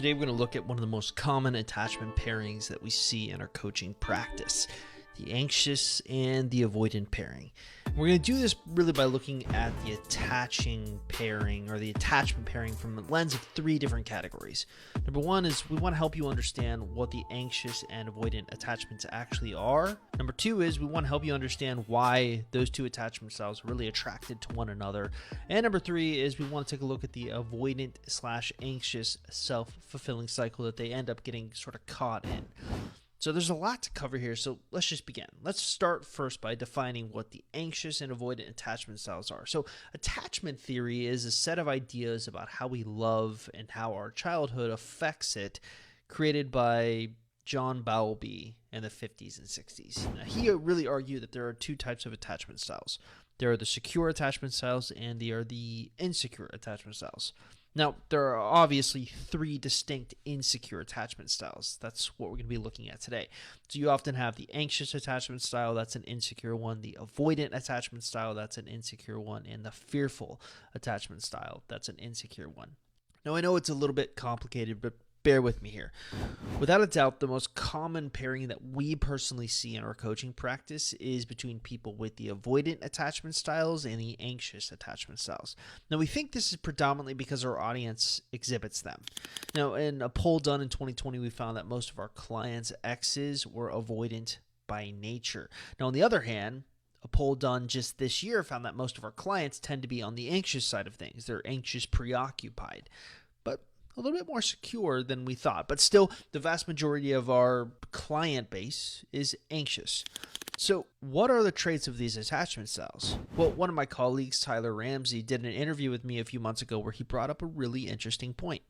Today we're going to look at one of the most common attachment pairings that we see in our coaching practice, the anxious and the avoidant pairing. We're going to do this really by looking at the attaching pairing or the attachment pairing from the lens of three different categories. Number one is we want to help you understand what the anxious and avoidant attachments actually are. Number two is we want to help you understand why those two attachment styles are really attracted to one another. And number three is we want to take a look at the avoidant/anxious self-fulfilling cycle that they end up getting sort of caught in. So there's a lot to cover here, so let's just begin. Let's start first by defining what the anxious and avoidant attachment styles are. So attachment theory is a set of ideas about how we love and how our childhood affects it, created by John Bowlby in the 50s and 60s. Now, he really argued that there are two types of attachment styles. There are the secure attachment styles and there are the insecure attachment styles. Now, there are obviously three distinct insecure attachment styles. That's what we're going to be looking at today. So you often have the anxious attachment style, that's an insecure one, the avoidant attachment style, that's an insecure one, and the fearful attachment style, that's an insecure one. Now, I know it's a little bit complicated, but bear with me here. Without a doubt, the most common pairing that we personally see in our coaching practice is between people with the avoidant attachment styles and the anxious attachment styles. Now, we think this is predominantly because our audience exhibits them. Now, in a poll done in 2020, we found that most of our clients' exes were avoidant by nature. Now, on the other hand, a poll done just this year found that most of our clients tend to be on the anxious side of things. They're anxious, preoccupied, but a little bit more secure than we thought. But still, the vast majority of our client base is anxious. So what are the traits of these attachment styles? Well, one of my colleagues, Tyler Ramsey, did an interview with me a few months ago where he brought up a really interesting point.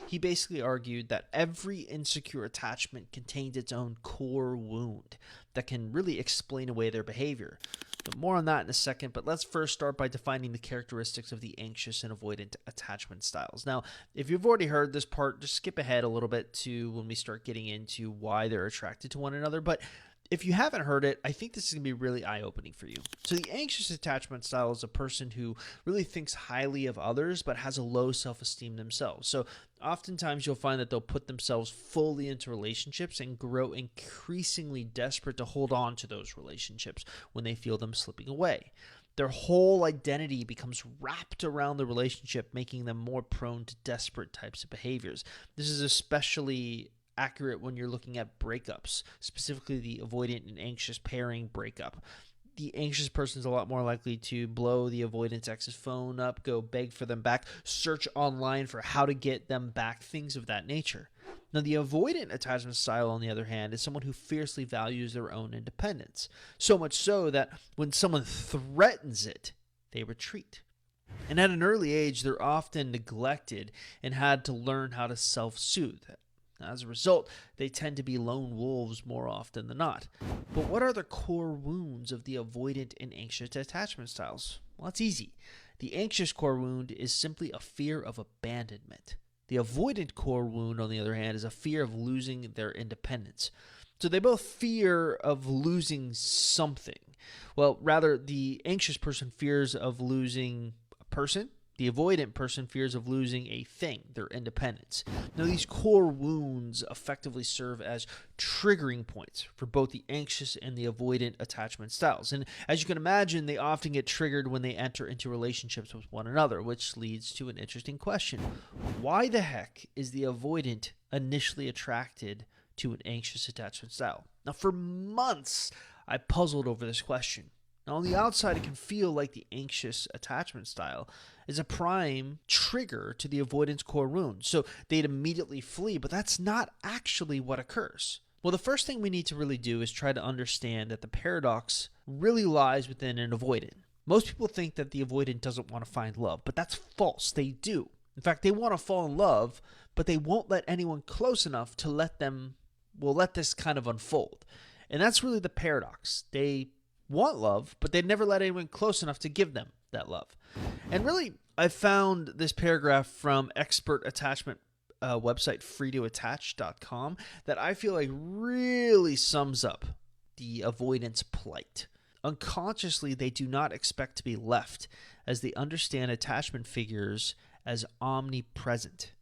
He basically argued that every insecure attachment contains its own core wound that can really explain away their behavior. But more on that in a second, but let's first start by defining the characteristics of the anxious and avoidant attachment styles. Now, if you've already heard this part, just skip ahead a little bit to when we start getting into why they're attracted to one another. But if you haven't heard it, I think this is going to be really eye-opening for you. So the anxious attachment style is a person who really thinks highly of others but has a low self-esteem themselves. So oftentimes you'll find that they'll put themselves fully into relationships and grow increasingly desperate to hold on to those relationships when they feel them slipping away. Their whole identity becomes wrapped around the relationship, making them more prone to desperate types of behaviors. This is especially accurate when you're looking at breakups, specifically the avoidant and anxious pairing breakup. The anxious person is a lot more likely to blow the avoidant ex's phone up, go beg for them back, search online for how to get them back, things of that nature. Now, the avoidant attachment style, on the other hand, is someone who fiercely values their own independence, so much so that when someone threatens it, they retreat. And at an early age, they're often neglected and had to learn how to self-soothe. As a result, they tend to be lone wolves more often than not. But what are the core wounds of the avoidant and anxious attachment styles? Well, it's easy. The anxious core wound is simply a fear of abandonment. The avoidant core wound, on the other hand, is a fear of losing their independence. So they both fear of losing something. Well, rather, the anxious person fears of losing a person. The avoidant person fears of losing a thing, their independence. Now, these core wounds effectively serve as triggering points for both the anxious and the avoidant attachment styles. And as you can imagine, they often get triggered when they enter into relationships with one another, which leads to an interesting question. Why the heck is the avoidant initially attracted to an anxious attachment style? Now, for months, I puzzled over this question. Now, on the outside, it can feel like the anxious attachment style is a prime trigger to the avoidance core wound, so they'd immediately flee, but that's not actually what occurs. Well, the first thing we need to really do is try to understand that the paradox really lies within an avoidant. Most people think that the avoidant doesn't want to find love, but that's false. They do. In fact, they want to fall in love, but they won't let anyone close enough to let this kind of unfold. And that's really the paradox. They want love, but they'd never let anyone close enough to give them that love. And really, I found this paragraph from expert attachment website freetoattach.com that I feel like really sums up the avoidance plight. Unconsciously, they do not expect to be left, as they understand attachment figures as omnipresent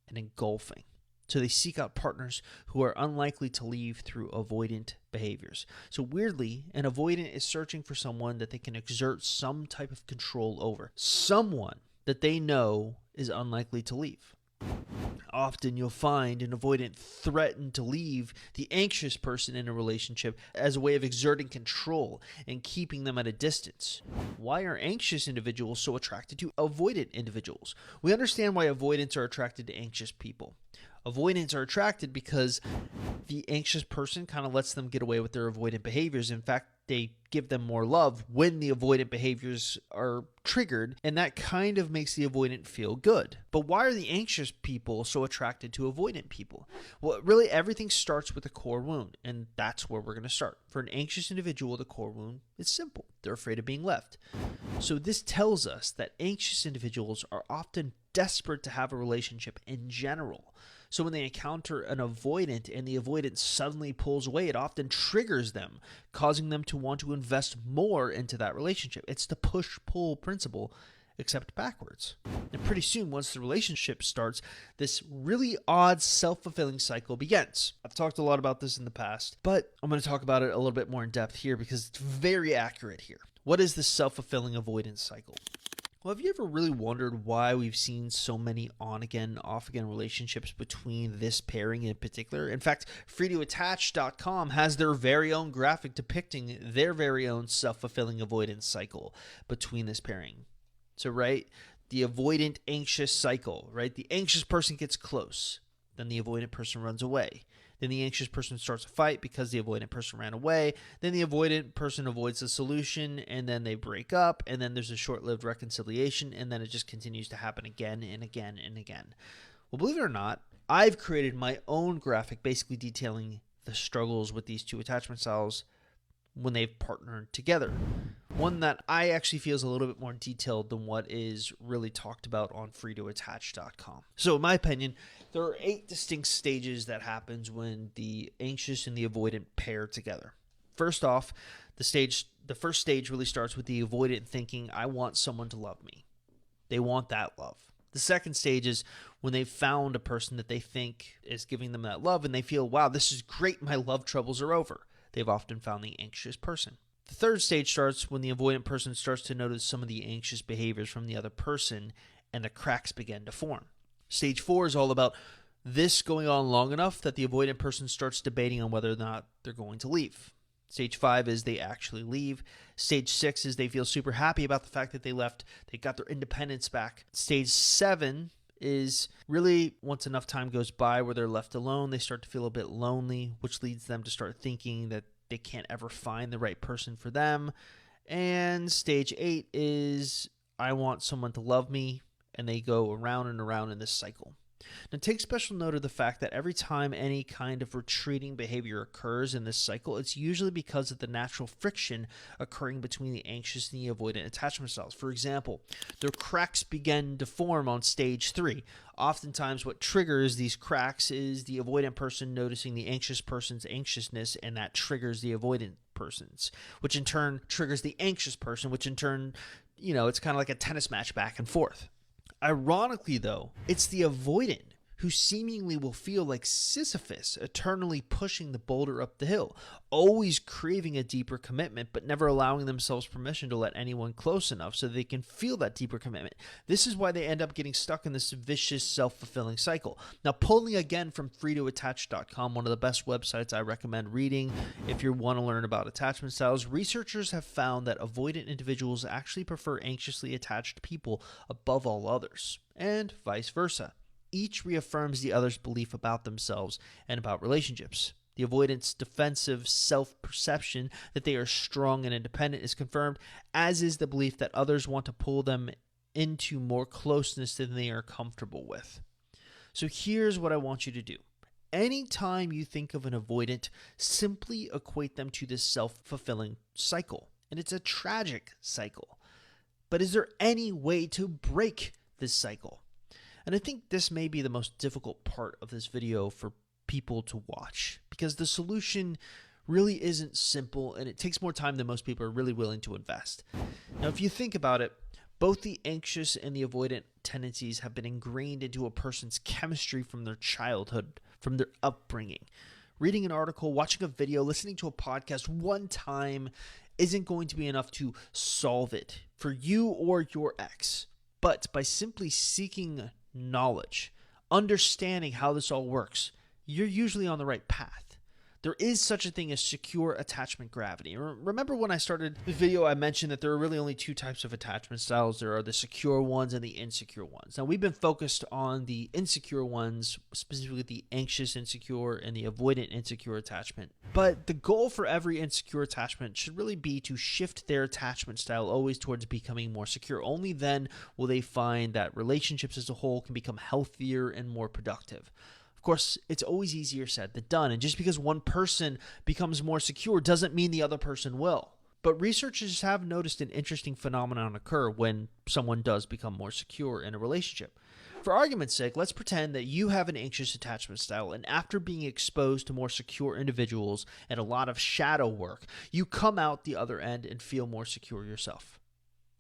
and engulfing. So they seek out partners who are unlikely to leave through avoidant behaviors. So weirdly, an avoidant is searching for someone that they can exert some type of control over, someone that they know is unlikely to leave. Often you'll find an avoidant threaten to leave the anxious person in a relationship as a way of exerting control and keeping them at a distance. Why are anxious individuals so attracted to avoidant individuals? We understand why avoidants are attracted to anxious people. Avoidants are attracted because the anxious person kind of lets them get away with their avoidant behaviors. In fact, they give them more love when the avoidant behaviors are triggered, and that kind of makes the avoidant feel good. But why are the anxious people so attracted to avoidant people? Well, really everything starts with a core wound, and that's where we're going to start. For an anxious individual, the core wound is simple. They're afraid of being left. So this tells us that anxious individuals are often desperate to have a relationship in general. So when they encounter an avoidant and the avoidant suddenly pulls away, it often triggers them, causing them to want to invest more into that relationship. It's the push-pull principle, except backwards. And pretty soon, once the relationship starts, this really odd self-fulfilling cycle begins. I've talked a lot about this in the past, but I'm going to talk about it a little bit more in depth here because it's very accurate here. What is the self-fulfilling avoidance cycle? Well, have you ever really wondered why we've seen so many on-again, off-again relationships between this pairing in particular? In fact, freetoattach.com has their very own graphic depicting their very own self-fulfilling avoidance cycle between this pairing. So, right, the avoidant anxious cycle, right? The anxious person gets close, then the avoidant person runs away. Then the anxious person starts a fight because the avoidant person ran away. Then the avoidant person avoids the solution, and then they break up, and then there's a short-lived reconciliation, and then it just continues to happen again and again and again. Well, believe it or not, I've created my own graphic basically detailing the struggles with these two attachment styles when they've partnered together. One that I actually feel is a little bit more detailed than what is really talked about on freetoattach.com. So in my opinion, there are 8 distinct stages that happens when the anxious and the avoidant pair together. First off, the first stage really starts with the avoidant thinking, I want someone to love me. They want that love. The second stage is when they've found a person that they think is giving them that love and they feel, wow, this is great, my love troubles are over. They've often found the anxious person. The third stage starts when the avoidant person starts to notice some of the anxious behaviors from the other person and the cracks begin to form. Stage 4 is all about this going on long enough that the avoidant person starts debating on whether or not they're going to leave. Stage 5 is they actually leave. Stage 6 is they feel super happy about the fact that they left. They got their independence back. Stage 7 is really once enough time goes by where they're left alone, they start to feel a bit lonely, which leads them to start thinking that they can't ever find the right person for them. And stage 8 is I want someone to love me, and they go around and around in this cycle. Now take special note of the fact that every time any kind of retreating behavior occurs in this cycle, it's usually because of the natural friction occurring between the anxious and the avoidant attachment styles. For example, the cracks begin to form on stage 3. Oftentimes what triggers these cracks is the avoidant person noticing the anxious person's anxiousness, and that triggers the avoidant person's, which in turn triggers the anxious person, which in turn, it's kind of like a tennis match back and forth. Ironically, though, it's the avoidant who seemingly will feel like Sisyphus eternally pushing the boulder up the hill, always craving a deeper commitment, but never allowing themselves permission to let anyone close enough so they can feel that deeper commitment. This is why they end up getting stuck in this vicious, self-fulfilling cycle. Now, pulling again from freetoattach.com, one of the best websites I recommend reading if you want to learn about attachment styles, researchers have found that avoidant individuals actually prefer anxiously attached people above all others, and vice versa. Each reaffirms the other's belief about themselves and about relationships. The avoidant's defensive self-perception that they are strong and independent is confirmed, as is the belief that others want to pull them into more closeness than they are comfortable with. So here's what I want you to do. Anytime you think of an avoidant, simply equate them to this self-fulfilling cycle. And it's a tragic cycle. But is there any way to break this cycle? And I think this may be the most difficult part of this video for people to watch, because the solution really isn't simple and it takes more time than most people are really willing to invest. Now, if you think about it, Both the anxious and the avoidant tendencies have been ingrained into a person's chemistry from their childhood, from their upbringing. Reading an article, watching a video, listening to a podcast one time isn't going to be enough to solve it for you or your ex. But by simply seeking knowledge, understanding how this all works, you're usually on the right path. There is such a thing as secure attachment gravity. Remember when I started this video, I mentioned that there are really only two types of attachment styles. There are the secure ones and the insecure ones. Now, we've been focused on the insecure ones, specifically the anxious insecure and the avoidant insecure attachment. But the goal for every insecure attachment should really be to shift their attachment style always towards becoming more secure. Only then will they find that relationships as a whole can become healthier and more productive. Of course, it's always easier said than done, and just because one person becomes more secure doesn't mean the other person will. But researchers have noticed an interesting phenomenon occur when someone does become more secure in a relationship. For argument's sake, let's pretend that you have an anxious attachment style, and after being exposed to more secure individuals and a lot of shadow work, you come out the other end and feel more secure yourself.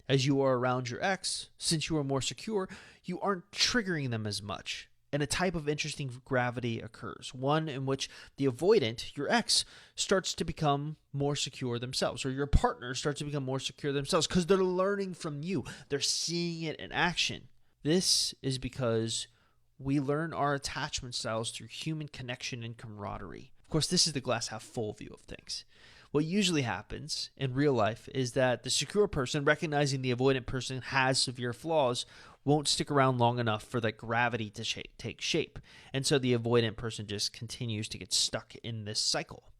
As you are around your ex, since you are more secure, you aren't triggering them as much. And a type of interesting gravity occurs, one in which the avoidant, your ex, starts to become more secure themselves, or your partner starts to become more secure themselves because they're learning from you. They're seeing it in action. This is because we learn our attachment styles through human connection and camaraderie. Of course, this is the glass half full view of things. What usually happens in real life is that the secure person, recognizing the avoidant person has severe flaws, won't stick around long enough for that gravity to take shape. And so the avoidant person just continues to get stuck in this cycle.